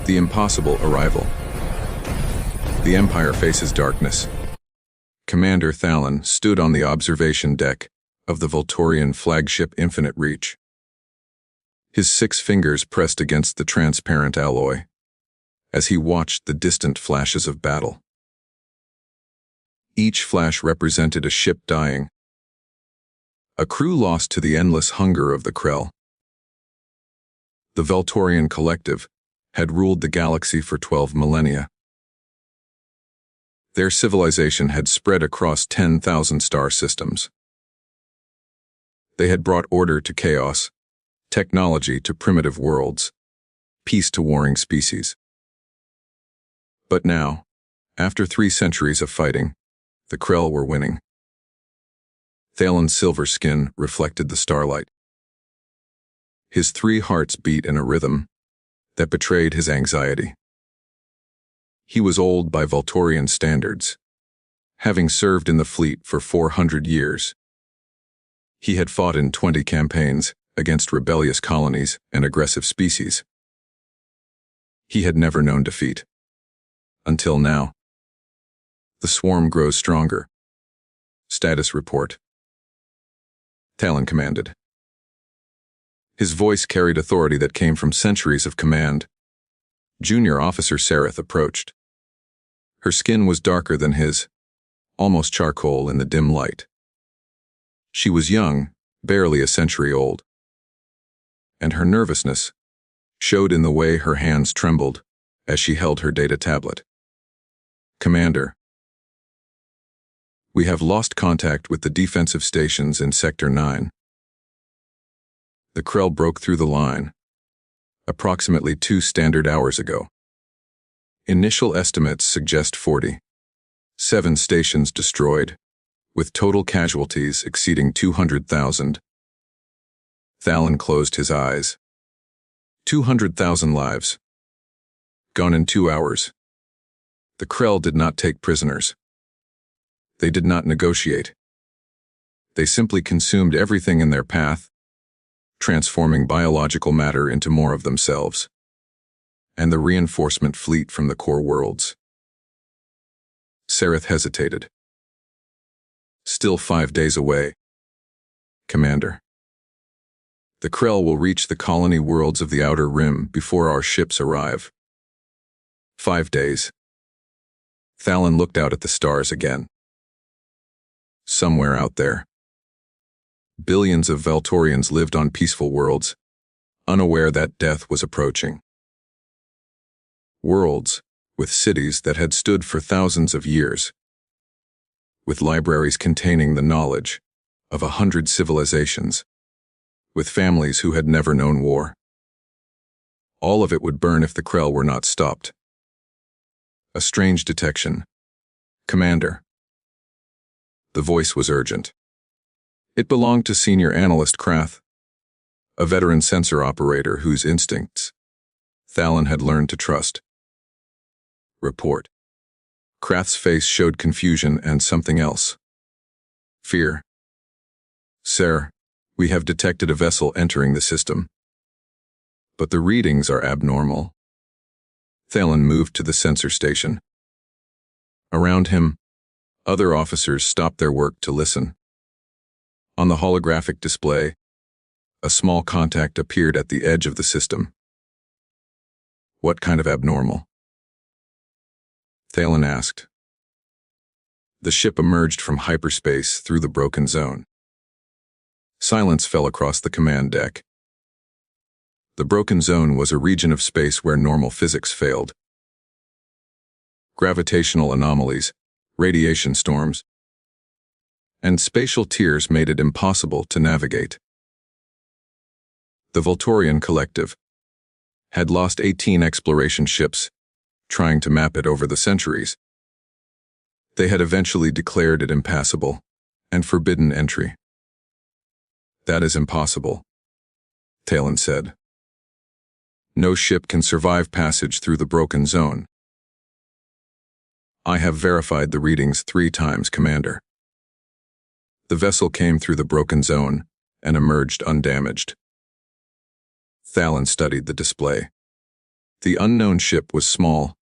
The impossible arrival. The Empire faces darkness. Commander Thalen stood on the observation deck of the Voltorian flagship Infinite Reach. His 6 fingers pressed against the transparent alloy as he watched the distant flashes of battle. Each flash represented a ship dying, a crew lost to the endless hunger of the Krell. The Voltorian collective had ruled the galaxy for 12 millennia. Their civilization had spread across 10,000 star systems. They had brought order to chaos, technology to primitive worlds, peace to warring species. But now, after 3 centuries of fighting, the Krell were winning. Thalen's silver skin reflected the starlight. His 3 hearts beat in a rhythm that betrayed his anxiety. He was old by Voltorian standards, having served in the fleet for 400 years. He had fought in 20 campaigns against rebellious colonies and aggressive species. He had never known defeat. Until now. The swarm grows stronger. Status report. Thalen commanded. His voice carried authority that came from centuries of command. Junior Officer Sareth approached. Her skin was darker than his, almost charcoal in the dim light. She was young, barely a century old. And her nervousness showed in the way her hands trembled as she held her data tablet. Commander, we have lost contact with the defensive stations in Sector 9. The Krell broke through the line, approximately 2 standard hours ago. Initial estimates suggest 40. 7 stations destroyed, with total casualties exceeding 200,000. Thalen closed his eyes. 200,000 lives. Gone in 2 hours. The Krell did not take prisoners. They did not negotiate. They simply consumed everything in their path, transforming biological matter into more of themselves, and the reinforcement fleet from the core worlds. Sareth hesitated. Still 5 days away. Commander. The Krell will reach the colony worlds of the Outer Rim before our ships arrive. 5 days. Thalen looked out at the stars again. Somewhere out there, billions of Voltorians lived on peaceful worlds, unaware that death was approaching. Worlds with cities that had stood for thousands of years, with libraries containing the knowledge of 100 civilizations, with families who had never known war. All of it would burn if the Krell were not stopped. A strange detection. Commander. The voice was urgent. It belonged to Senior Analyst Krath, a veteran sensor operator whose instincts Thalen had learned to trust. Report. Krath's face showed confusion and something else. Fear. Sir, we have detected a vessel entering the system. But the readings are abnormal. Thalen moved to the sensor station. Around him, other officers stopped their work to listen. On the holographic display, a small contact appeared at the edge of the system. What kind of abnormal? Thalen asked. The ship emerged from hyperspace through the broken zone. Silence fell across the command deck. The broken zone was a region of space where normal physics failed. Gravitational anomalies, radiation storms, and spatial tears made it impossible to navigate. The Voltorian collective had lost 18 exploration ships, trying to map it over the centuries. They had eventually declared it impassable and forbidden entry. That is impossible, Thalen said. No ship can survive passage through the broken zone. I have verified the readings 3 times, Commander. The vessel came through the broken zone and emerged undamaged. Thalen studied the display. The unknown ship was small,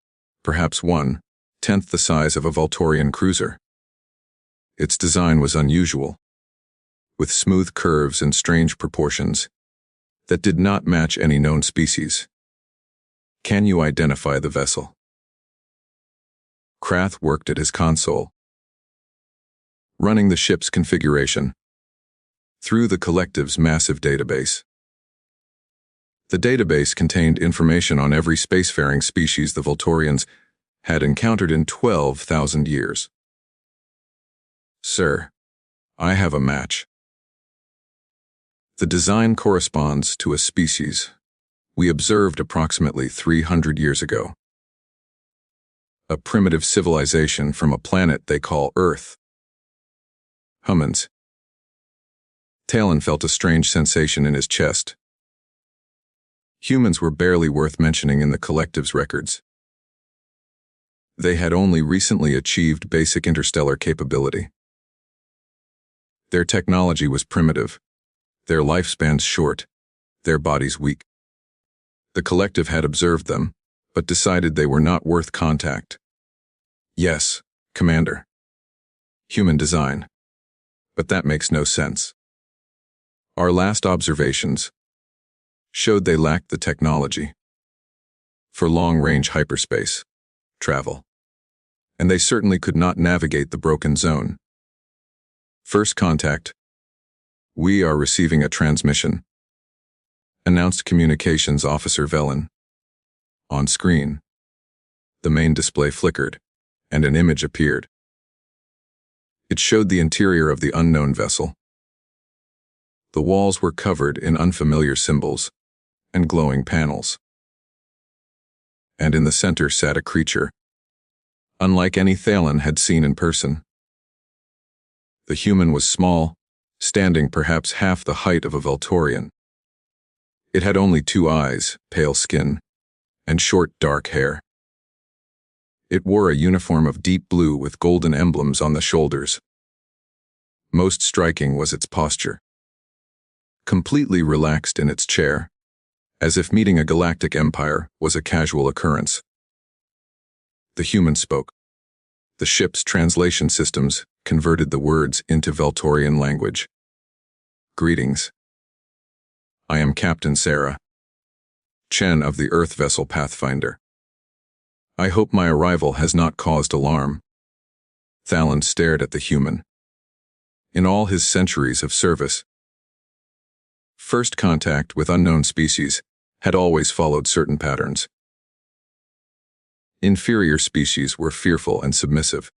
perhaps 1/10 the size of a Voltorian cruiser. Its design was unusual, with smooth curves and strange proportions that did not match any known species. Can you identify the vessel? Krath worked at his console, running the ship's configuration through the collective's massive database. The database contained information on every spacefaring species the Voltorians had encountered in 12,000 years. Sir, I have a match. The design corresponds to a species we observed approximately 300 years ago. A primitive civilization from a planet they call Earth. Humans. Talon felt a strange sensation in his chest. Humans were barely worth mentioning in the collective's records. They had only recently achieved basic interstellar capability. Their technology was primitive, their lifespans short, their bodies weak. The collective had observed them, but decided they were not worth contact. Yes, Commander. Human design. But that makes no sense. Our last observations showed they lacked the technology for long-range hyperspace travel, and they certainly could not navigate the broken zone. First contact. We are receiving a transmission, announced Communications Officer Velen. On screen, the main display flickered, and an image appeared. It showed the interior of the unknown vessel. The walls were covered in unfamiliar symbols and glowing panels. And in the center sat a creature, unlike any Thalen had seen in person. The human was small, standing perhaps half the height of a Voltorian. It had only 2 eyes, pale skin, and short dark hair. It wore a uniform of deep blue with golden emblems on the shoulders. Most striking was its posture. Completely relaxed in its chair, as if meeting a galactic empire was a casual occurrence. The human spoke. The ship's translation systems converted the words into Voltorian language. Greetings. I am Captain Sarah, Chen of the Earth vessel Pathfinder. I hope my arrival has not caused alarm. Thalen stared at the human. In all his centuries of service, first contact with unknown species had always followed certain patterns. Inferior species were fearful and submissive.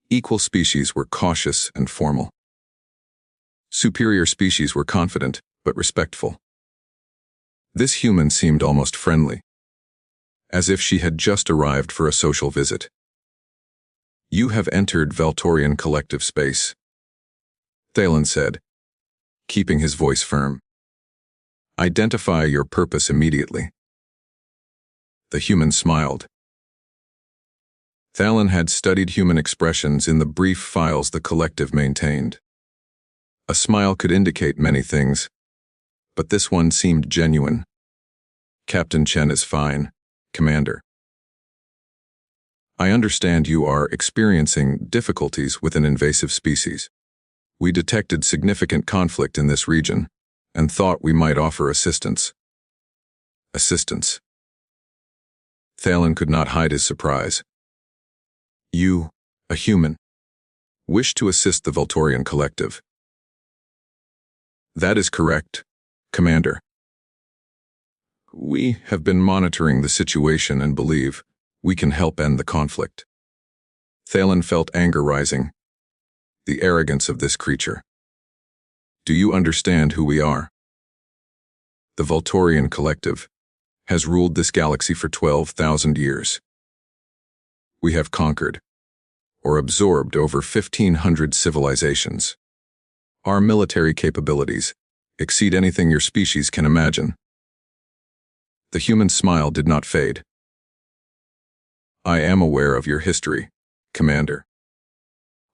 Equal species were cautious and formal. Superior species were confident but respectful. This human seemed almost friendly, as if she had just arrived for a social visit. You have entered Voltorian collective space, Thalen said, keeping his voice firm. Identify your purpose immediately. The human smiled. Thalen had studied human expressions in the brief files the collective maintained. A smile could indicate many things, but this one seemed genuine. Captain Chen is fine, Commander. I understand you are experiencing difficulties with an invasive species. We detected significant conflict in this region and thought we might offer assistance. Assistance. Thalen could not hide his surprise. You, a human, wish to assist the Voltorian collective. That is correct, Commander. We have been monitoring the situation and believe we can help end the conflict. Thalen felt anger rising. The arrogance of this creature. Do you understand who we are? The Voltorian collective has ruled this galaxy for 12,000 years. We have conquered, or absorbed over 1,500 civilizations. Our military capabilities exceed anything your species can imagine. The human smile did not fade. I am aware of your history, Commander.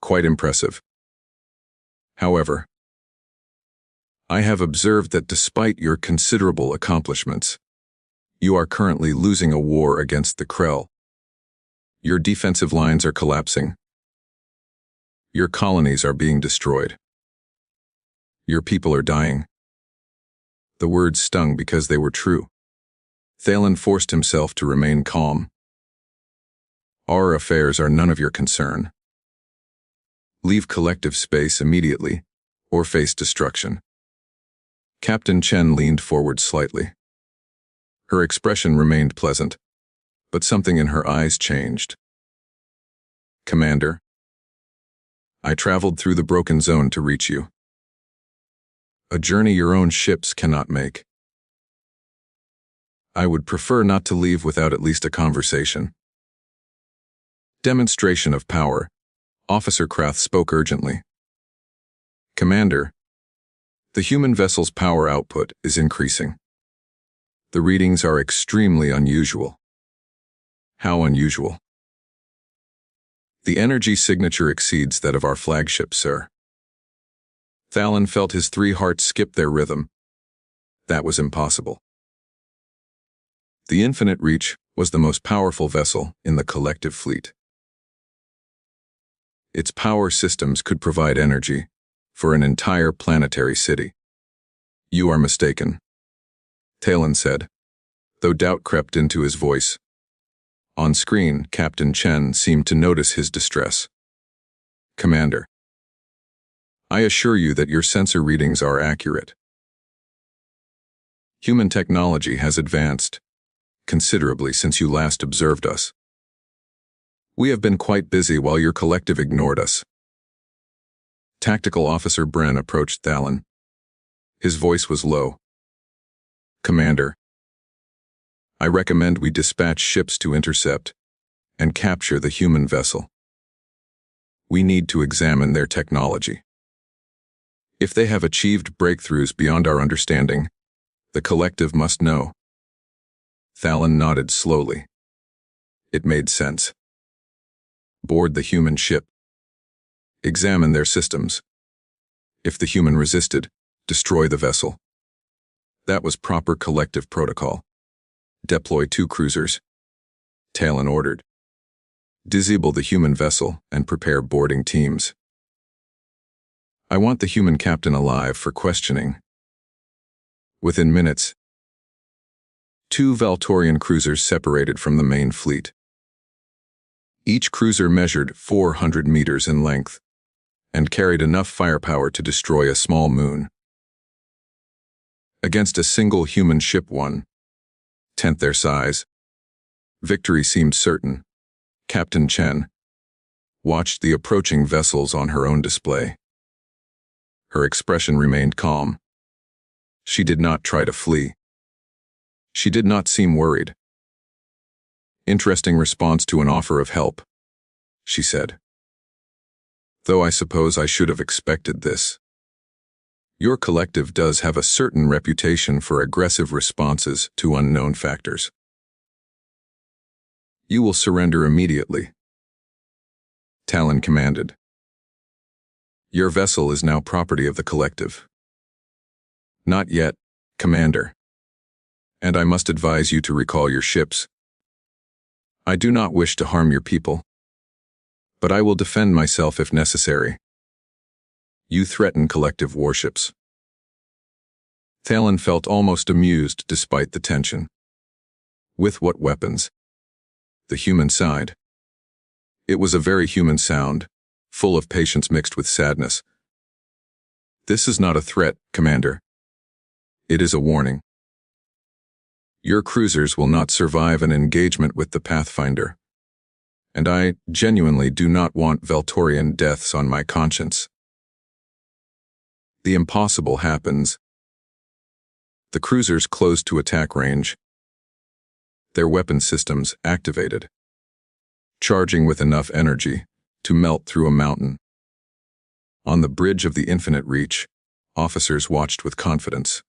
Quite impressive. However, I have observed that despite your considerable accomplishments, You are currently losing a war against the Krell. Your defensive lines are collapsing. Your colonies are being destroyed. Your people are dying. The words stung because they were true. Thalen forced himself to remain calm. Our affairs are none of your concern. Leave collective space immediately, or face destruction. Captain Chen leaned forward slightly. Her expression remained pleasant, but something in her eyes changed. Commander, I traveled through the broken zone to reach you. A journey your own ships cannot make. I would prefer not to leave without at least a conversation. Demonstration of power. Officer Krath spoke urgently. Commander, the human vessel's power output is increasing. The readings are extremely unusual. How unusual? The energy signature exceeds that of our flagship, sir. Thalen felt his 3 hearts skip their rhythm. That was impossible. The Infinite Reach was the most powerful vessel in the collective fleet. Its power systems could provide energy for an entire planetary city. You are mistaken, Thalen said, though doubt crept into his voice. On screen, Captain Chen seemed to notice his distress. Commander, I assure you that your sensor readings are accurate. Human technology has advanced considerably since you last observed us. We have been quite busy while your collective ignored us. Tactical Officer Bren approached Thalen. His voice was low. Commander, I recommend we dispatch ships to intercept and capture the human vessel. We need to examine their technology. If they have achieved breakthroughs beyond our understanding, the collective must know. Thalen nodded slowly. It made sense. Board the human ship. Examine their systems. If the human resisted, destroy the vessel. That was proper collective protocol. Deploy 2 cruisers. Thalen ordered. Disable the human vessel and prepare boarding teams. I want the human captain alive for questioning. Within minutes, 2 Valtorian cruisers separated from the main fleet. Each cruiser measured 400 meters in length and carried enough firepower to destroy a small moon. Against a single human ship 1/10 their size, victory seemed certain. Captain Chen watched the approaching vessels on her own display. Her expression remained calm. She did not try to flee. She did not seem worried. Interesting response to an offer of help, she said. Though I suppose I should have expected this. Your collective does have a certain reputation for aggressive responses to unknown factors. You will surrender immediately, Thalen commanded. Your vessel is now property of the collective. Not yet, Commander. And I must advise you to recall your ships. I do not wish to harm your people, but I will defend myself if necessary. You threaten collective warships. Thalen felt almost amused despite the tension. With what weapons? The human side. It was a very human sound, full of patience mixed with sadness. This is not a threat, Commander. It is a warning. Your cruisers will not survive an engagement with the Pathfinder, and I genuinely do not want Valtorian deaths on my conscience. The impossible happens. The cruisers closed to attack range. Their weapon systems activated, charging with enough energy to melt through a mountain. On the bridge of the Infinite Reach, officers watched with confidence.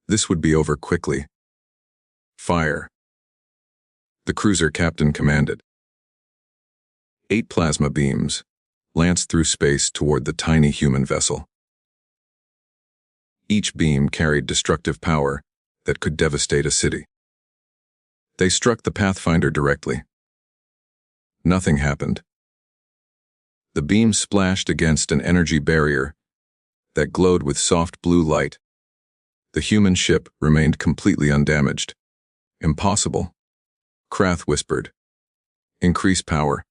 This would be over quickly. Fire. The cruiser captain commanded. 8 plasma beams lanced through space toward the tiny human vessel. Each beam carried destructive power that could devastate a city. They struck the Pathfinder directly. Nothing happened. The beam splashed against an energy barrier that glowed with soft blue light. The human ship remained completely undamaged. Impossible. Krath whispered. Increase power.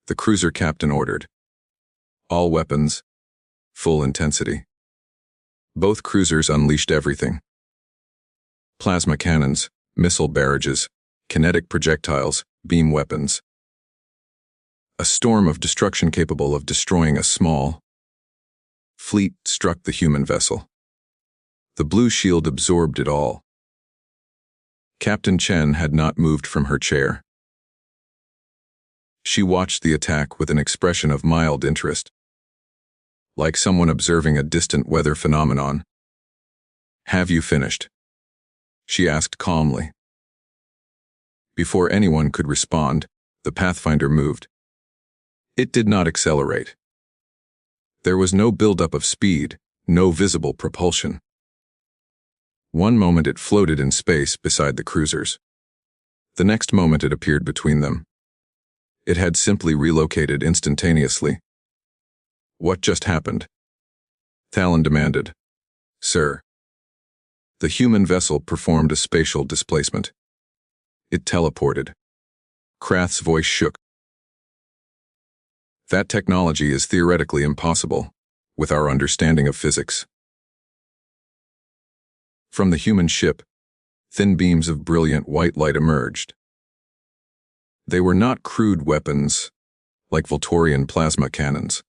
The cruiser captain ordered. All weapons, full intensity. Both cruisers unleashed everything. Plasma cannons, missile barrages, kinetic projectiles, beam weapons. A storm of destruction capable of destroying a small fleet struck the human vessel. The blue shield absorbed it all. Captain Chen had not moved from her chair. She watched the attack with an expression of mild interest, like someone observing a distant weather phenomenon. Have you finished? She asked calmly. Before anyone could respond, the Pathfinder moved. It did not accelerate. There was no buildup of speed, no visible propulsion. One moment it floated in space beside the cruisers. The next moment it appeared between them. It had simply relocated instantaneously. What just happened? Thalen demanded. Sir. The human vessel performed a spatial displacement. It teleported. Krath's voice shook. That technology is theoretically impossible, with our understanding of physics. From the human ship, thin beams of brilliant white light emerged. They were not crude weapons, like Voltorian plasma cannons.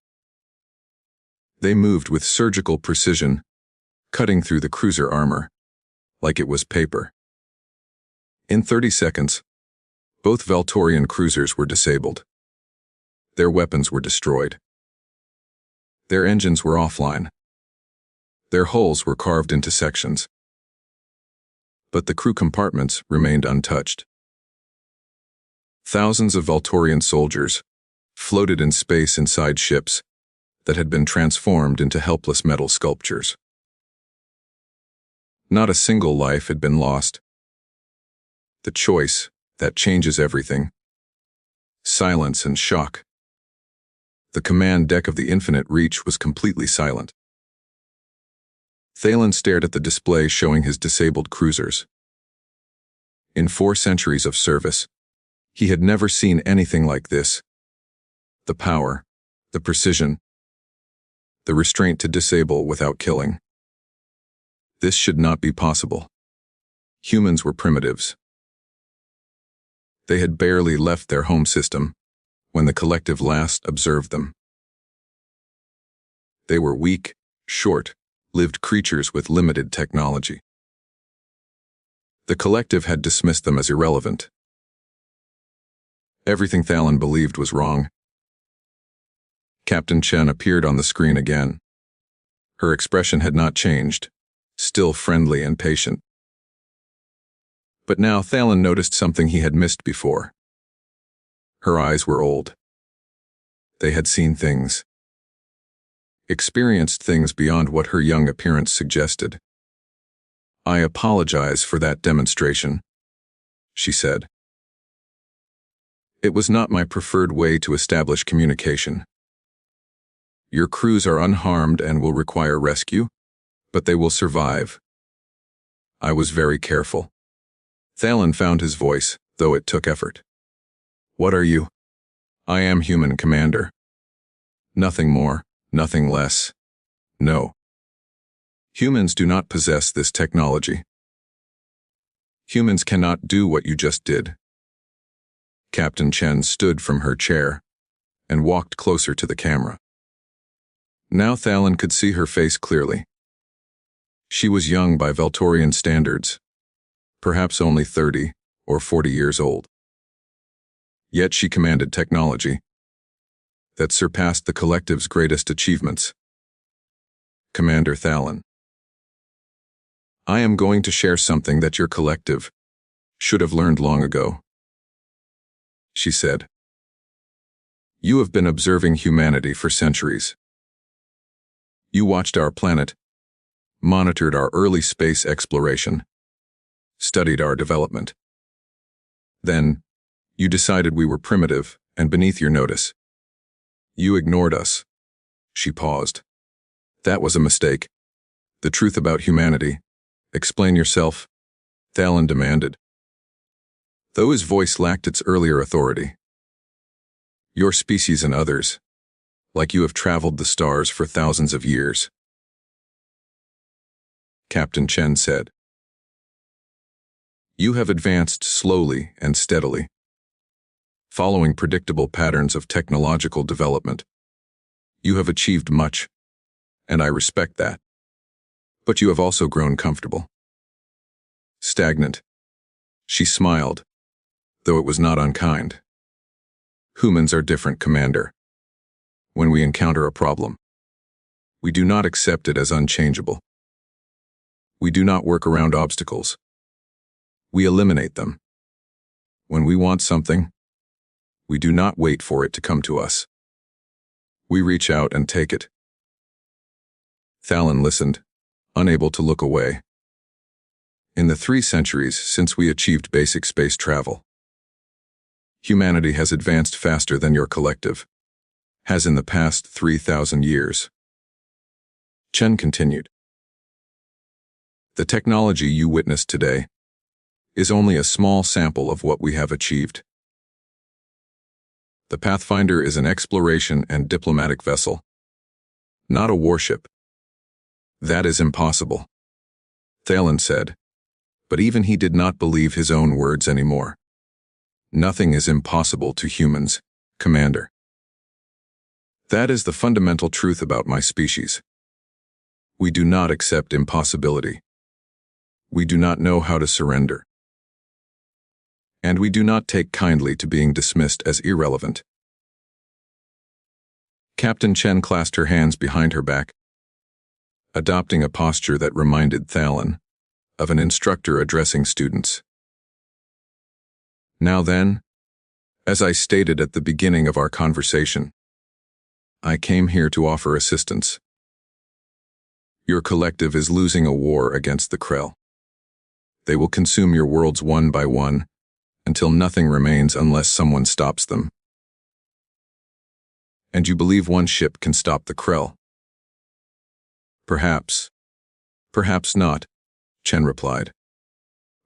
They moved with surgical precision, cutting through the cruiser armor, like it was paper. In 30 seconds, both Voltorian cruisers were disabled. Their weapons were destroyed. Their engines were offline. Their hulls were carved into sections. But the crew compartments remained untouched. Thousands of Voltorian soldiers floated in space inside ships that had been transformed into helpless metal sculptures. Not a single life had been lost. The choice that changes everything. Silence and shock. The command deck of the Infinite Reach was completely silent. Thalen stared at the display showing his disabled cruisers. In 4 centuries of service, he had never seen anything like this. The power, the precision, the restraint to disable without killing. This should not be possible. Humans were primitives. They had barely left their home system when the collective last observed them. They were weak, short-lived creatures with limited technology. The collective had dismissed them as irrelevant. Everything Thalen believed was wrong. Captain Chen appeared on the screen again. Her expression had not changed, still friendly and patient. But now Thalen noticed something he had missed before. Her eyes were old. They had seen things. Experienced things beyond what her young appearance suggested. I apologize for that demonstration, she said. It was not my preferred way to establish communication. Your crews are unharmed and will require rescue, but they will survive. I was very careful. Thalen found his voice, though it took effort. What are you? I am human, Commander. Nothing more, nothing less. No. Humans do not possess this technology. Humans cannot do what you just did. Captain Chen stood from her chair and walked closer to the camera. Now Thalen could see her face clearly. She was young by Voltorian standards, perhaps only 30 or 40 years old. Yet she commanded technology that surpassed the collective's greatest achievements. Commander Thalen, I am going to share something that your collective should have learned long ago, she said. You have been observing humanity for centuries. You watched our planet, monitored our early space exploration, studied our development. Then, you decided we were primitive and beneath your notice. You ignored us. She paused. That was a mistake. The truth about humanity. Explain yourself, Thalen demanded, though his voice lacked its earlier authority. Your species and others, like you have traveled the stars for thousands of years. Captain Chen said. You have advanced slowly and steadily, following predictable patterns of technological development. You have achieved much, and I respect that. But you have also grown comfortable. Stagnant. She smiled, though it was not unkind. Humans are different, Commander. When we encounter a problem, we do not accept it as unchangeable. We do not work around obstacles. We eliminate them. When we want something, we do not wait for it to come to us. We reach out and take it. Thalen listened, unable to look away. In the 3 centuries since we achieved basic space travel, humanity has advanced faster than your collective, has in the past 3,000 years. Chen continued. The technology you witnessed today is only a small sample of what we have achieved. The Pathfinder is an exploration and diplomatic vessel, not a warship. That is impossible, Thalen said, but even he did not believe his own words anymore. Nothing is impossible to humans, Commander. That is the fundamental truth about my species. We do not accept impossibility. We do not know how to surrender. And we do not take kindly to being dismissed as irrelevant. Captain Chen clasped her hands behind her back, adopting a posture that reminded Thalen of an instructor addressing students. Now then, as I stated at the beginning of our conversation, I came here to offer assistance. Your collective is losing a war against the Krell. They will consume your worlds one by one, until nothing remains unless someone stops them. And you believe one ship can stop the Krell? Perhaps. Perhaps not, Chen replied.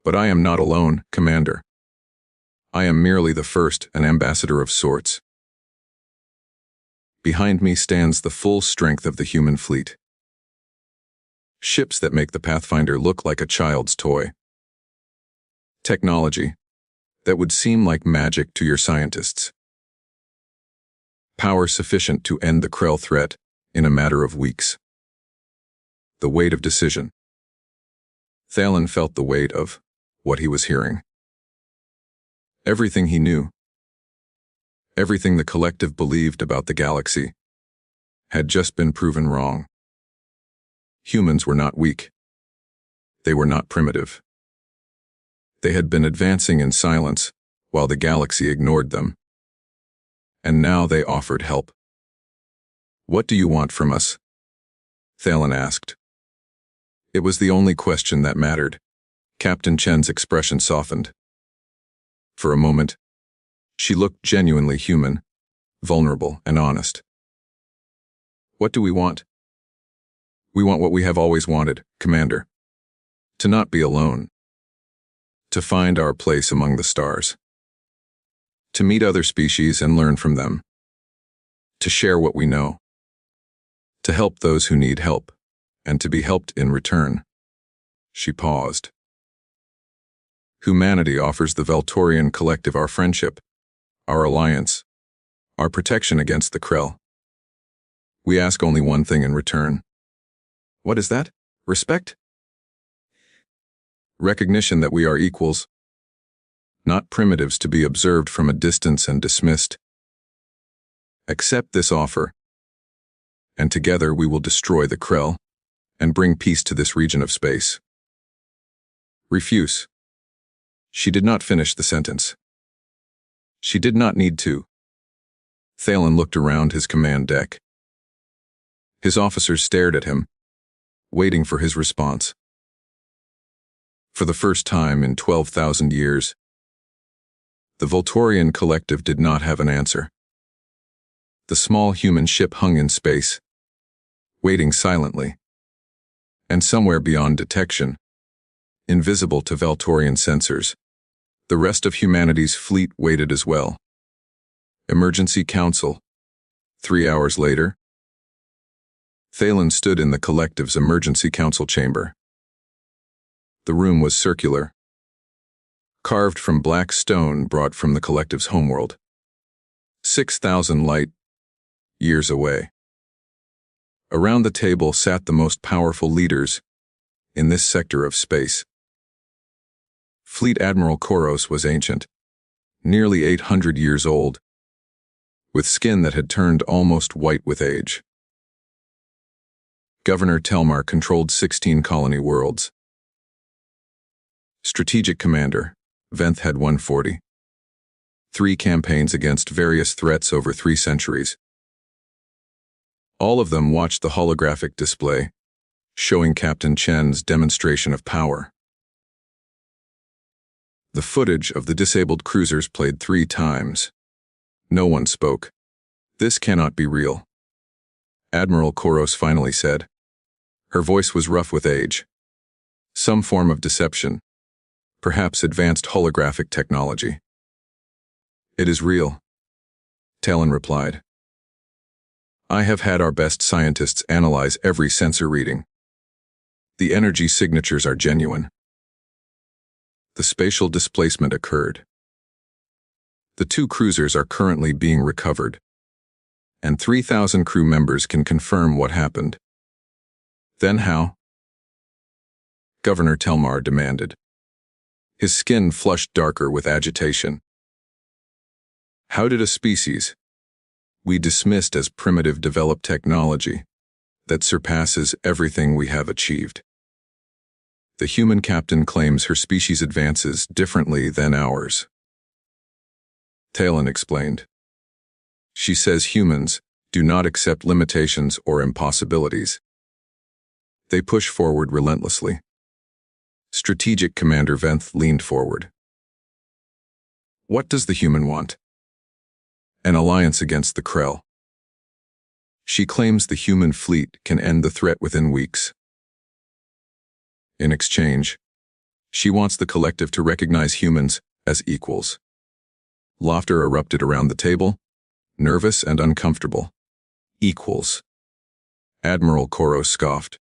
But I am not alone, Commander. I am merely the first, an ambassador of sorts. Behind me stands the full strength of the human fleet. Ships that make the Pathfinder look like a child's toy. Technology that would seem like magic to your scientists. Power sufficient to end the Krell threat in a matter of weeks. The weight of decision. Thalen felt the weight of what he was hearing. Everything he knew, everything the collective believed about the galaxy, had just been proven wrong. Humans were not weak. They were not primitive. They had been advancing in silence while the galaxy ignored them. And now they offered help. What do you want from us? Thalen asked. It was the only question that mattered. Captain Chen's expression softened. For a moment, she looked genuinely human, vulnerable, and honest. What do we want? We want what we have always wanted, Commander. To not be alone. To find our place among the stars. To meet other species and learn from them. To share what we know. To help those who need help, and to be helped in return. She paused. Humanity offers the Veltorian collective our friendship, our alliance, our protection against the Krell. We ask only one thing in return. What is that? Respect? Recognition that we are equals, not primitives to be observed from a distance and dismissed. Accept this offer, and together we will destroy the Krell and bring peace to this region of space. Refuse. She did not finish the sentence. She did not need to. Thalen looked around his command deck. His officers stared at him, waiting for his response. For the first time in 12,000 years, The Voltorian collective did not have an answer. The small human ship hung in space, waiting silently. And somewhere beyond detection, invisible to Voltorian sensors, the rest of humanity's fleet waited as well. Emergency Council. 3 hours later, Thalen stood in the collective's emergency council chamber. The room was circular, carved from black stone brought from the collective's homeworld, 6,000 light years away. Around the table sat the most powerful leaders in this sector of space. Fleet Admiral Koros was ancient, nearly 800 years old, with skin that had turned almost white with age. Governor Telmar controlled 16 colony worlds. Strategic Commander Venth had 140. 3 campaigns against various threats over 3 centuries. All of them watched the holographic display, showing Captain Chen's demonstration of power. The footage of the disabled cruisers played 3 times. No one spoke. This cannot be real, Admiral Koros finally said. Her voice was rough with age. Some form of deception, perhaps advanced holographic technology. It is real, Talon replied. I have had our best scientists analyze every sensor reading. The energy signatures are genuine. The spatial displacement occurred. The 2 cruisers are currently being recovered, and 3,000 crew members can confirm what happened. Then how? Governor Telmar demanded. His skin flushed darker with agitation. How did a species we dismissed as primitive develop technology that surpasses everything we have achieved? The human captain claims her species advances differently than ours. Talon explained. She says humans do not accept limitations or impossibilities. They push forward relentlessly. Strategic Commander Venth leaned forward. What does the human want? An alliance against the Krell. She claims the human fleet can end the threat within weeks. In exchange, she wants the collective to recognize humans as equals. Laughter erupted around the table, nervous and uncomfortable. Equals. Admiral Koros scoffed.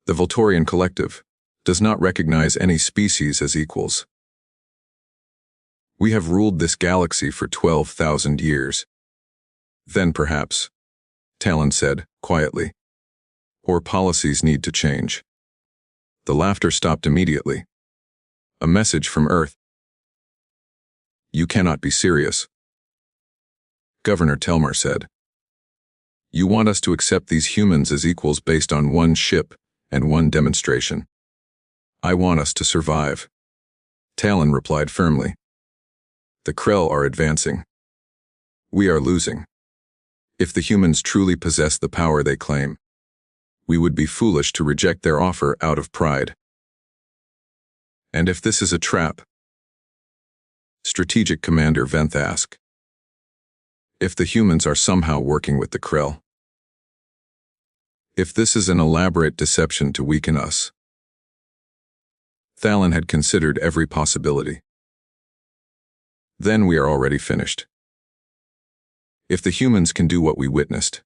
The Voltorian collective does not recognize any species as equals. We have ruled this galaxy for 12,000 years. Then perhaps, Talon said quietly, our policies need to change. The laughter stopped immediately. A message from Earth. You cannot be serious, Governor Telmar said. You want us to accept these humans as equals based on 1 ship and 1 demonstration. I want us to survive, Talon replied firmly. The Krell are advancing. We are losing. If the humans truly possess the power they claim, we would be foolish to reject their offer out of pride. And if this is a trap? Strategic Commander Venth asked. If the humans are somehow working with the Krell? If this is an elaborate deception to weaken us? Thalen had considered every possibility. Then we are already finished. If the humans can do what we witnessed,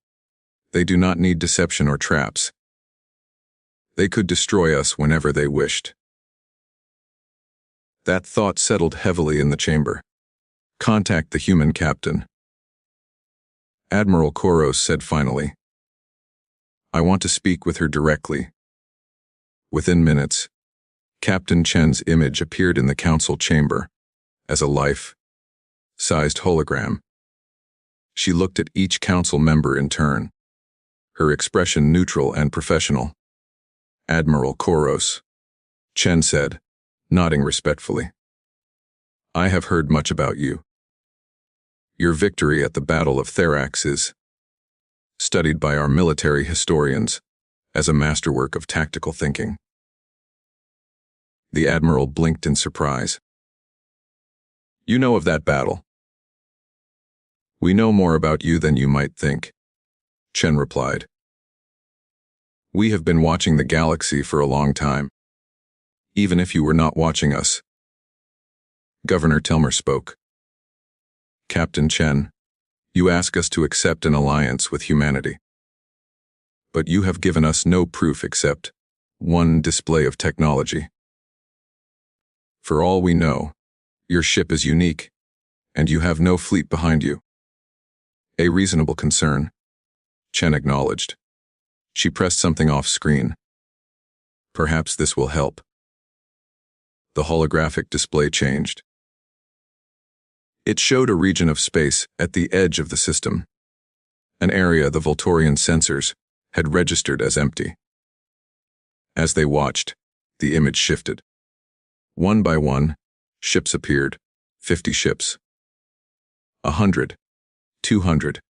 they do not need deception or traps. They could destroy us whenever they wished. That thought settled heavily in the chamber. Contact the human captain. Admiral Koros said finally. I want to speak with her directly. Within minutes, Captain Chen's image appeared in the council chamber as a life-sized hologram. She looked at each council member in turn, her expression neutral and professional. Admiral Koros, Chen said, nodding respectfully. I have heard much about you. Your victory at the Battle of Therax is studied by our military historians as a masterwork of tactical thinking. The Admiral blinked in surprise. You know of that battle. We know more about you than you might think, Chen replied. We have been watching the galaxy for a long time, even if you were not watching us. Governor Telmer spoke. Captain Chen, you ask us to accept an alliance with humanity. But you have given us no proof except one display of technology. For all we know, your ship is unique, and you have no fleet behind you. A reasonable concern, Chen acknowledged. She pressed something off screen. Perhaps this will help. The holographic display changed. It showed a region of space at the edge of the system, an area the Voltorian sensors had registered as empty. As they watched, the image shifted. One by one, ships appeared, 50 ships. 100, 200.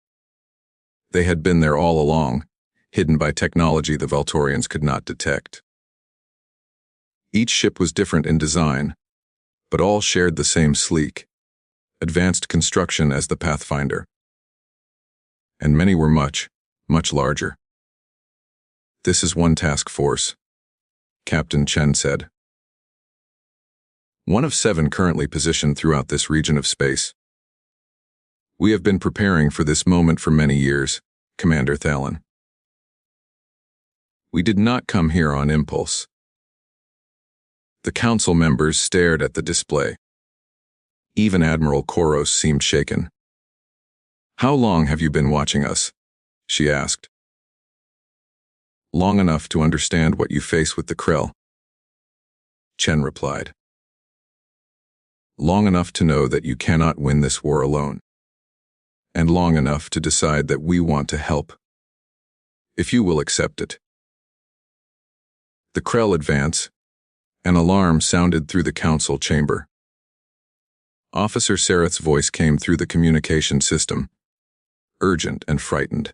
They had been there all along, hidden by technology the Voltorians could not detect. Each ship was different in design, but all shared the same sleek, advanced construction as the Pathfinder. And many were much, much larger. This is one task force, Captain Chen said. One of 7 currently positioned throughout this region of space. We have been preparing for this moment for many years, Commander Thalen. We did not come here on impulse. The council members stared at the display. Even Admiral Koros seemed shaken. How long have you been watching us? She asked. Long enough to understand what you face with the Krell, Chen replied. Long enough to know that you cannot win this war alone. And long enough to decide that we want to help. If you will accept it. The Krell advance. An alarm sounded through the council chamber. Officer Sarath's voice came through the communication system, urgent and frightened.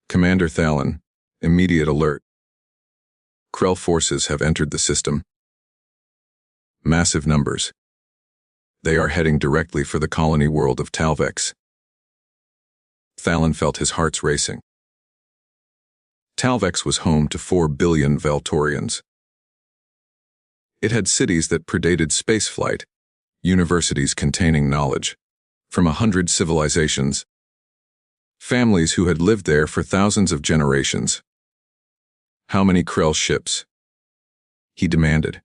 Commander Thalen, immediate alert. Krell forces have entered the system. Massive numbers. They are heading directly for the colony world of Talvex. Thalen felt his heart racing. Talvex was home to 4 billion Voltorians. It had cities that predated spaceflight, universities containing knowledge, from 100 civilizations, families who had lived there for thousands of generations. How many Krell ships? He demanded.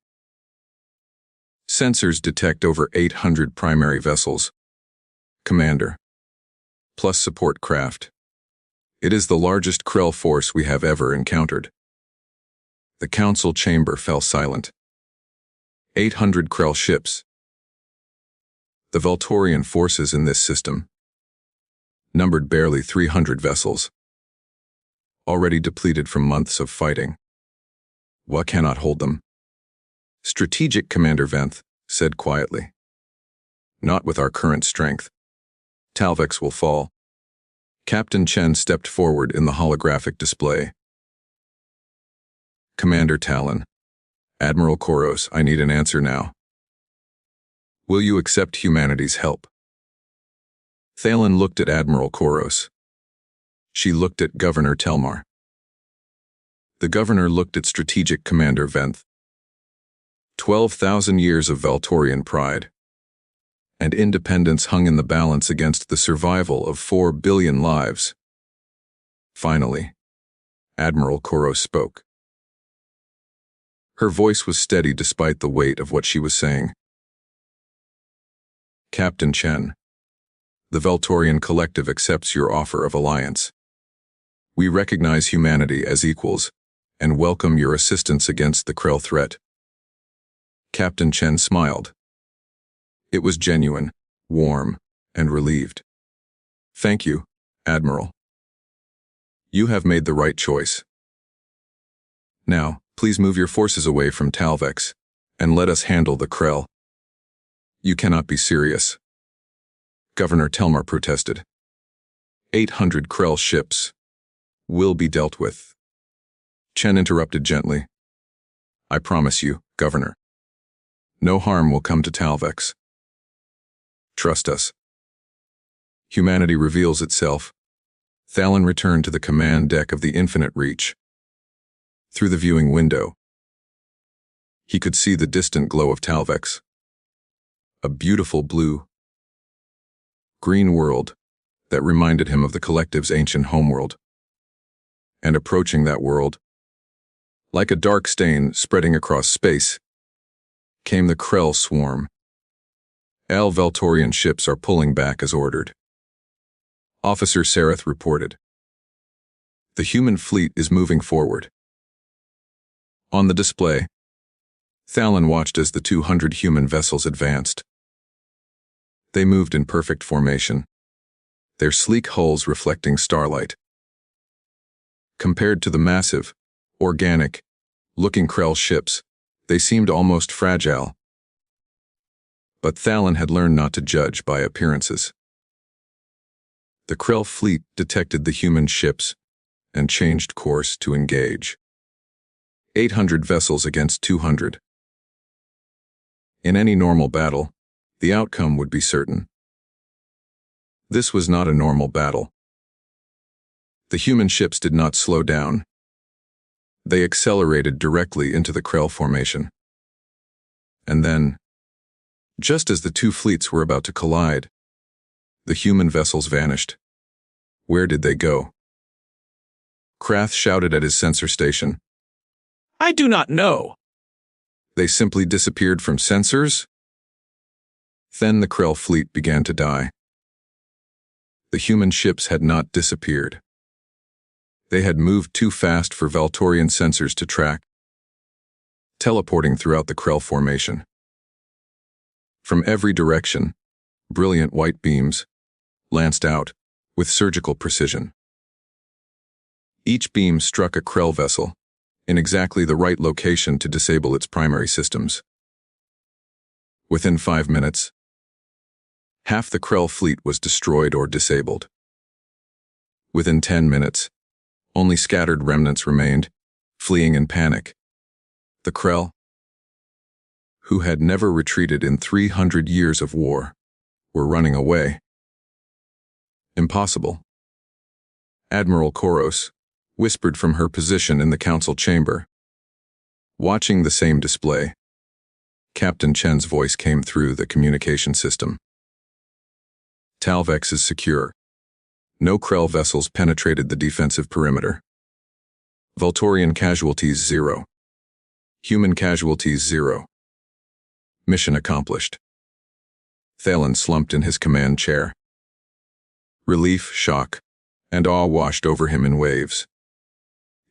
Sensors detect over 800 primary vessels. Commander. Plus support craft. It is the largest Krell force we have ever encountered. The council chamber fell silent. 800 Krell ships. The Voltorian forces in this system numbered barely 300 vessels, already depleted from months of fighting. What cannot hold them? Strategic Commander Venth said quietly. Not with our current strength. Talvex will fall. Captain Chen stepped forward in the holographic display. Commander Talon. Admiral Koros, I need an answer now. Will you accept humanity's help? Thalen looked at Admiral Koros. She looked at Governor Telmar. The governor looked at Strategic Commander Venth. 12,000 years of Voltorian pride and independence hung in the balance against the survival of 4 billion lives. Finally, Admiral Koros spoke. Her voice was steady despite the weight of what she was saying. Captain Chen, the Voltorian Collective accepts your offer of alliance. We recognize humanity as equals and welcome your assistance against the Krell threat. Captain Chen smiled. It was genuine, warm, and relieved. Thank you, Admiral. You have made the right choice. Now, please move your forces away from Talvex, and let us handle the Krell. You cannot be serious. Governor Telmar protested. 800 Krell ships will be dealt with. Chen interrupted gently. I promise you, Governor. No harm will come to Talvex. Trust us. Humanity reveals itself. Thalon returned to the command deck of the Infinite Reach. Through the viewing window, he could see the distant glow of Talvex. A beautiful blue, green world that reminded him of the collective's ancient homeworld. And approaching that world, like a dark stain spreading across space, came the Krell swarm. All Valtorian ships are pulling back as ordered. Officer Sareth reported. The human fleet is moving forward. On the display, Thalon watched as the 200 human vessels advanced. They moved in perfect formation, their sleek hulls reflecting starlight. Compared to the massive, organic-looking Krell ships, they seemed almost fragile. But Thalon had learned not to judge by appearances. The Krell fleet detected the human ships and changed course to engage. 800 vessels against 200. In any normal battle, the outcome would be certain. This was not a normal battle. The human ships did not slow down. They accelerated directly into the Krell formation. And then, just as the two fleets were about to collide, the human vessels vanished. Where did they go? Krath shouted at his sensor station. I do not know. They simply disappeared from sensors? Then the Krell fleet began to die. The human ships had not disappeared. They had moved too fast for Valtorian sensors to track, teleporting throughout the Krell formation. From every direction, brilliant white beams lanced out with surgical precision. Each beam struck a Krell vessel in exactly the right location to disable its primary systems. Within 5 minutes, half the Krell fleet was destroyed or disabled. Within 10 minutes, only scattered remnants remained, fleeing in panic. The Krell, who had never retreated in 300 years of war, were running away. Impossible. Admiral Koros whispered from her position in the council chamber. Watching the same display, Captain Chen's voice came through the communication system. Talvex is secure. No Krell vessels penetrated the defensive perimeter. Valtorian casualties 0. Human casualties 0. Mission accomplished. Thalon slumped in his command chair. Relief, shock, and awe washed over him in waves.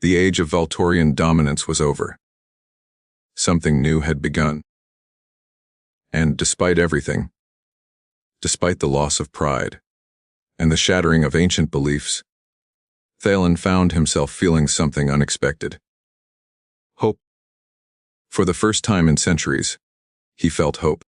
The age of Valtorian dominance was over. Something new had begun. And despite everything, despite the loss of pride and the shattering of ancient beliefs, Thalon found himself feeling something unexpected. Hope. For the first time in centuries, he felt hope.